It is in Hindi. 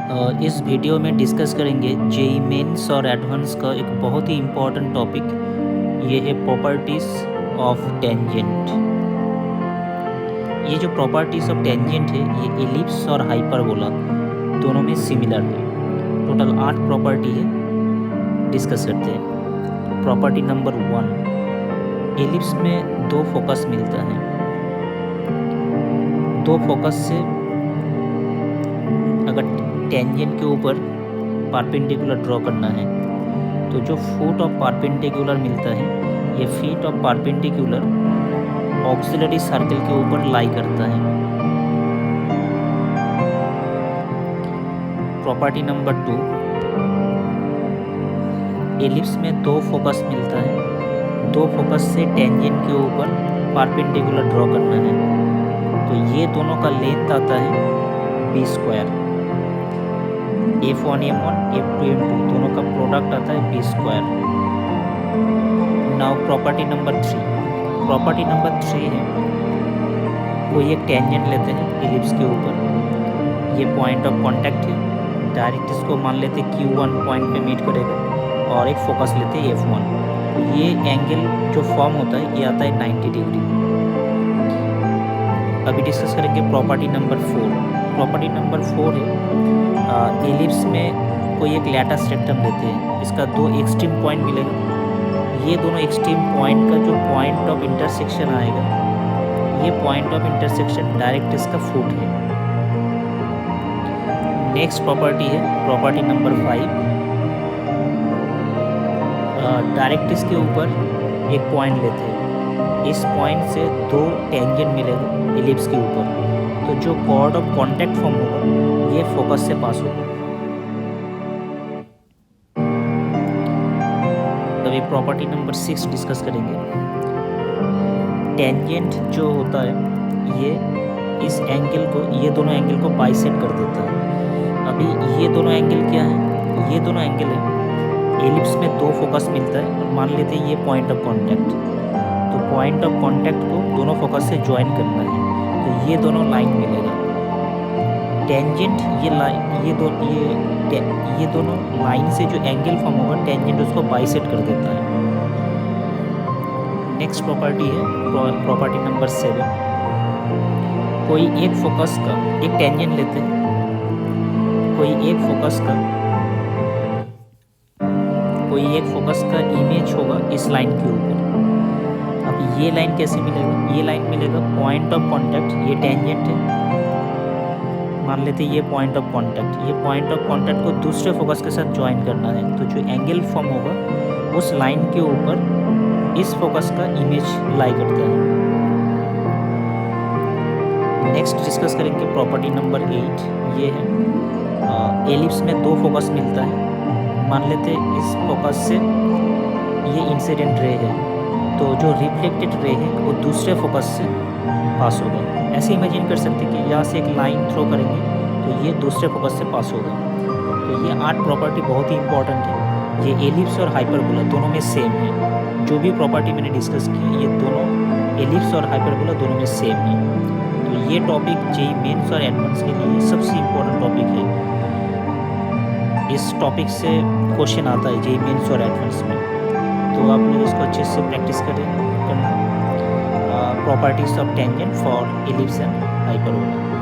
इस वीडियो में डिस्कस करेंगे जेईई मेंस और एडवांस का एक बहुत ही इम्पोर्टेंट टॉपिक। ये है प्रॉपर्टीज़ ऑफ टेंजेंट। ये जो प्रॉपर्टीज़ ऑफ टेंजेंट है ये एलिप्स और हाइपरबोला दोनों में सिमिलर है। टोटल 8 प्रॉपर्टी है, डिस्कस करते हैं। प्रॉपर्टी नंबर 1, एलिप्स में 2 फोकस मिलता है। 2 फोकस से अगर टेंजेंट के ऊपर परपेंडिकुलर ड्रॉ करना है तो जो फुट ऑफ परपेंडिकुलर मिलता है ये feet of perpendicular auxiliary circle के ऊपर लाई करता है। प्रॉपर्टी नंबर 2, एलिप्स में 2 फोकस मिलता है। 2 फोकस से टेंजेंट के ऊपर परपेंडिकुलर ड्रॉ करना है तो ये दोनों का लेंथ आता है b square. F1 M1 F2 M2 दोनों का प्रोडक्ट आता है b square. Now property number 3, property number 3 है कोई एक टेंजेंट लेते हैं एलिप्स के ऊपर। ये पॉइंट ऑफ कांटेक्ट है, डायरेक्ट इसको मान लेते Q1 पॉइंट पे मीट करेगा और एक फोकस लेते हैं F1। तो ये एंगल जो फॉर्म होता है ये आता है 90 डिग्री। अभी डिस्कस करेंगे प्रॉपर्टी नंबर 4। प्रॉपर्टी नंबर 4 है एलिप्स में कोई एक लैटस रेक्टम लेते हैं। इसका 2 एक्सट्रीम पॉइंट मिलेगा। ये दोनों एक्सट्रीम पॉइंट का जो पॉइंट ऑफ इंटरसेक्शन आएगा ये पॉइंट ऑफ इंटरसेक्शन डायरेक्ट इसका फुट है। नेक्स्ट प्रॉपर्टी है प्रॉपर्टी नंबर 5, डायरेक्ट इसके ऊपर एक पॉइंट लेते हैं। इस पॉइंट से 2 टेंजेंट मिलेगा एलिप्स के ऊपर तो जो कॉर्ड ऑफ कांटेक्ट फॉर्म होगा ये फोकस से पास होगा। अभी प्रॉपर्टी नंबर 6 डिस्कस करेंगे। टेंजेंट जो होता है ये इस एंगल को, ये दोनों एंगल को बाइसेक्ट कर देता है। अभी ये दोनों एंगल क्या है? ये दोनों एंगल है एलिप्स में 2 फोकस मिलता है और मान लेते हैं ये पॉइंट ऑफ कांटेक्ट। तो पॉइंट ऑफ कांटेक्ट को दोनों फोकस से ज्वाइन करना है तो ये दोनों लाइन मिलेगा। टेंजेंट ये दोनों लाइन से जो एंगल फॉर्म होगा टेंजेंट उसको बाइसेक्ट कर देता है। नेक्स्ट प्रॉपर्टी है प्रॉपर्टी नंबर 7, कोई एक फोकस का एक टेंजेंट लेते हैं। कोई एक फोकस का इमेज होगा इस लाइन के ऊपर। अब ये लाइन कैसे मिलेगा? ये लाइन मिलेगा पॉइंट ऑफ कांटेक्ट, ये टेंजेंट है, मान लेते हैं ये पॉइंट ऑफ कांटेक्ट। ये पॉइंट ऑफ कांटेक्ट को दूसरे फोकस के साथ ज्वाइन करना है तो जो एंगल फॉर्म होगा उस लाइन के ऊपर इस फोकस का इमेज लाई करता है। नेक्स्ट डिस्कस करेंगे प्रॉपर्टी नंबर 8। ये है एलिप्स में 2 फोकस मिलता है। मान लेते हैं इस फोकस से ये इंसिडेंट रे है तो जो रिफ्लेक्टेड रे है वो दूसरे फोकस से पास होगा। ऐसे इमेजिन कर सकते हैं कि यहाँ से एक लाइन थ्रो करेंगे तो ये दूसरे फोकस से पास होगा। तो ये 8 प्रॉपर्टी बहुत ही इंपॉर्टेंट है। ये एलिप्स और हाइपरबोला दोनों में सेम है। जो भी प्रॉपर्टी मैंने डिस्कस की है ये दोनों एलिप्स और हाइपरबोला दोनों में सेम है। तो ये टॉपिक जेईई मेंस और एडवांस के लिए सबसे इम्पोर्टेंट टॉपिक है। इस टॉपिक से क्वेश्चन आता है जेईई मेंस और एडवांस में, तो आप लोग इसको अच्छे से प्रैक्टिस करना। Properties of tangent for ellipse and hyperbola.